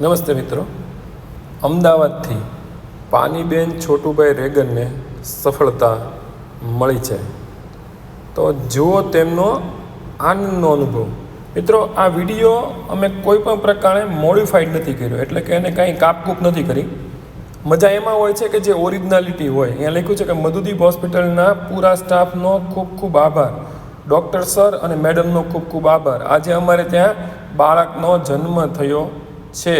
નમસ્તે મિત્રો, અમદાવાદથી પાનીબેન છોટુભાઈ રેગનને સફળતા મળી છે. તો જુઓ તેમનો આનંદનો અનુભવ. મિત્રો, આ વિડીયો અમે કોઈ પણ પ્રકારે મોડિફાઈડ નથી કર્યો, એટલે કે એને કાંઈ કાપકૂપ નથી કરી. મજા એમાં હોય છે કે જે ઓરિજિનાલિટી હોય. અહીંયા લખ્યું છે કે મધુદીપ હોસ્પિટલના પૂરા સ્ટાફનો ખૂબ ખૂબ આભાર, ડૉક્ટર સર અને મેડમનો ખૂબ ખૂબ આભાર. આજે અમારે ત્યાં બાળકનો જન્મ થયો છે.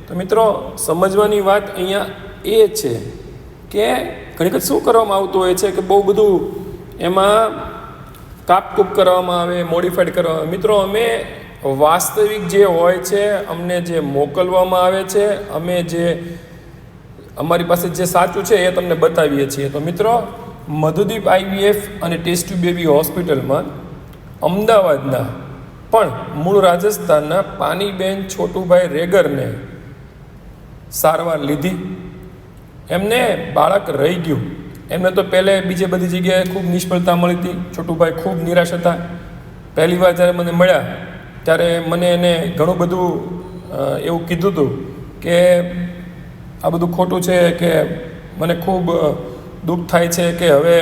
તો મિત્રો, સમજવાની વાત અહીંયા એ છે કે ઘણી વખત શું કરવામાં આવતું હોય છે કે બહુ બધું એમાં કાપકૂપ કરવામાં આવે, મોડિફાઈડ કરવામાં આવે. મિત્રો, અમે વાસ્તવિક જે હોય છે, અમને જે મોકલવામાં આવે છે, અમે જે અમારી પાસે જે સાચું છે એ તમને બતાવીએ છીએ. તો મિત્રો, મધુદીપ આઈવીએફ અને ટેસ્ટ ટ્યુબ બેબી હોસ્પિટલમાં અમદાવાદના પણ મૂળ રાજસ્થાનના પાનીબેન છોટુભાઈ રેગરને સારવાર લીધી. એમને બાળક રહી ગયું. એમને તો પહેલે બીજે બધી જગ્યાએ ખૂબ નિષ્ફળતા મળી હતી. છોટુભાઈ ખૂબ નિરાશ હતા. પહેલી વાર જ્યારે મને મળ્યા ત્યારે મને એને ઘણું બધું એવું કીધું હતું કે આ બધું ખોટું છે, કે મને ખૂબ દુઃખ થાય છે કે હવે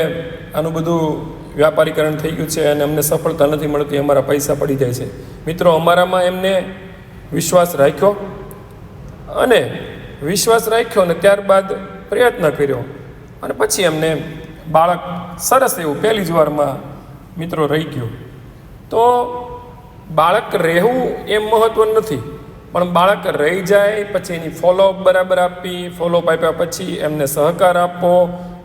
આનું બધું વ્યાપારીકરણ થઈ ગયું છે અને અમને સફળતા નથી મળતી, અમારા પૈસા પડી જાય છે. મિત્રો, અમારામાં એમને વિશ્વાસ રાખ્યો અને ત્યારબાદ પ્રયત્ન કર્યો અને પછી એમને બાળક સરસ એવું પહેલી જ વારમાં મિત્રો રહી ગયું. તો બાળક રહેવું એમ મહત્ત્વનું નથી, પણ બાળક રહી જાય પછી એની ફોલોઅપ બરાબર આપવી, ફોલોઅપ આપ્યા પછી એમને સહકાર આપવો,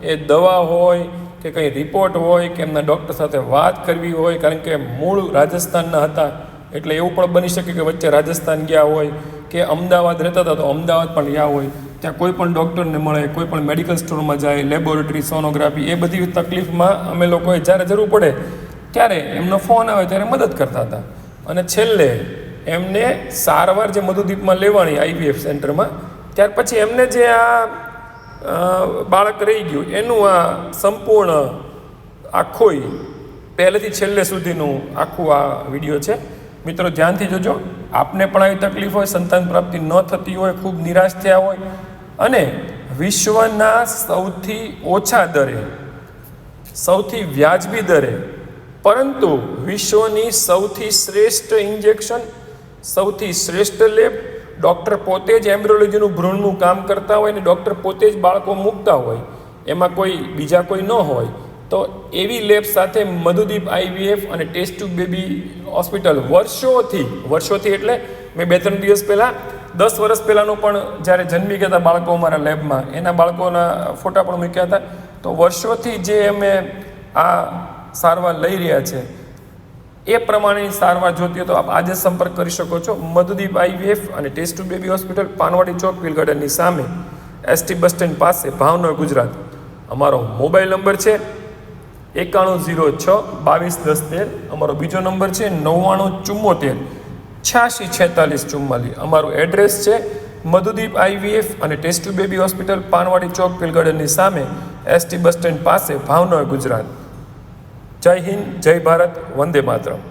એ દવા હોય કે કંઈ રિપોર્ટ હોય કે એમના ડૉક્ટર સાથે વાત કરવી હોય. કારણ કે મૂળ રાજસ્થાનના હતા એટલે એવું પણ બની શકે કે વચ્ચે રાજસ્થાન ગયા હોય કે અમદાવાદ રહેતા હતા તો અમદાવાદ પણ ગયા હોય. ત્યાં કોઈ પણ ડૉક્ટરને મળે, કોઈ પણ મેડિકલ સ્ટોરમાં જાય, લેબોરેટરી, સોનોગ્રાફી, એ બધી તકલીફમાં અમે લોકોએ જ્યારે જરૂર પડે ત્યારે એમનો ફોન આવે ત્યારે મદદ કરતા હતા. અને છેલ્લે એમને સારવાર જે મધુદીપમાં લેવાની આઈવીએફ સેન્ટરમાં, ત્યાર પછી એમને જે આ બાળક રહી ગયું એનું આ સંપૂર્ણ આખું પહેલેથી છેલ્લે સુધીનું આખું આ વિડીયો છે. મિત્રો, ધ્યાનથી જોજો. આપને પણ આવી તકલીફ હોય, સંતાન પ્રાપ્તિ ન થતી હોય, ખૂબ નિરાશ થયા હોય અને વિશ્વના સૌથી ઓછા દરે, સૌથી વ્યાજબી દરે, પરંતુ વિશ્વની સૌથી શ્રેષ્ઠ ઇન્જેક્શન, સૌથી શ્રેષ્ઠ લેબ, ડૉક્ટર પોતે જ એમ્બ્રિયોલોજીનું ભ્રૂણનું કામ કરતા હોય ને ડૉક્ટર પોતે જ બાળકો મૂકતા હોય, એમાં કોઈ બીજા કોઈ ન હોય, તો એવી લેબ સાથે મધુદીપ આઈવીએફ અને ટેસ્ટ ટ્યુબ બેબી હોસ્પિટલ વર્ષોથી એટલે મેં 2-3 દિવસ પહેલાં 10 વર્ષ પહેલાંનું પણ જ્યારે જન્મી ગયા હતા બાળકો અમારા લેબમાં, એના બાળકોના ફોટા પણ મૂક્યા હતા. તો વર્ષોથી જે અમે આ સારવાર લઈ રહ્યા છે એ પ્રમાણેની સારવાર જોતી હોય તો આપ આજે સંપર્ક કરી શકો છો. મધુદીપ આઈવીએફ અને test tube baby hospital, Panwadi Chowk, wheel ગાર્ડનની સામે, એસટી બસ સ્ટેન્ડ પાસે, ભાવનગર, ગુજરાત. અમારો મોબાઈલ નંબર છે 9106221013. અમારો બીજો નંબર છે 9974864644. અમારું એડ્રેસ છે મધુદીપ આઈવીએફ અને test tube baby hospital, Panwadi Chowk, wheel ગાર્ડનની સામે, એસટી બસ સ્ટેન્ડ પાસે, ભાવનગર, ગુજરાત. જય હિન્દ, જય ભારત, વંદે માતરમ.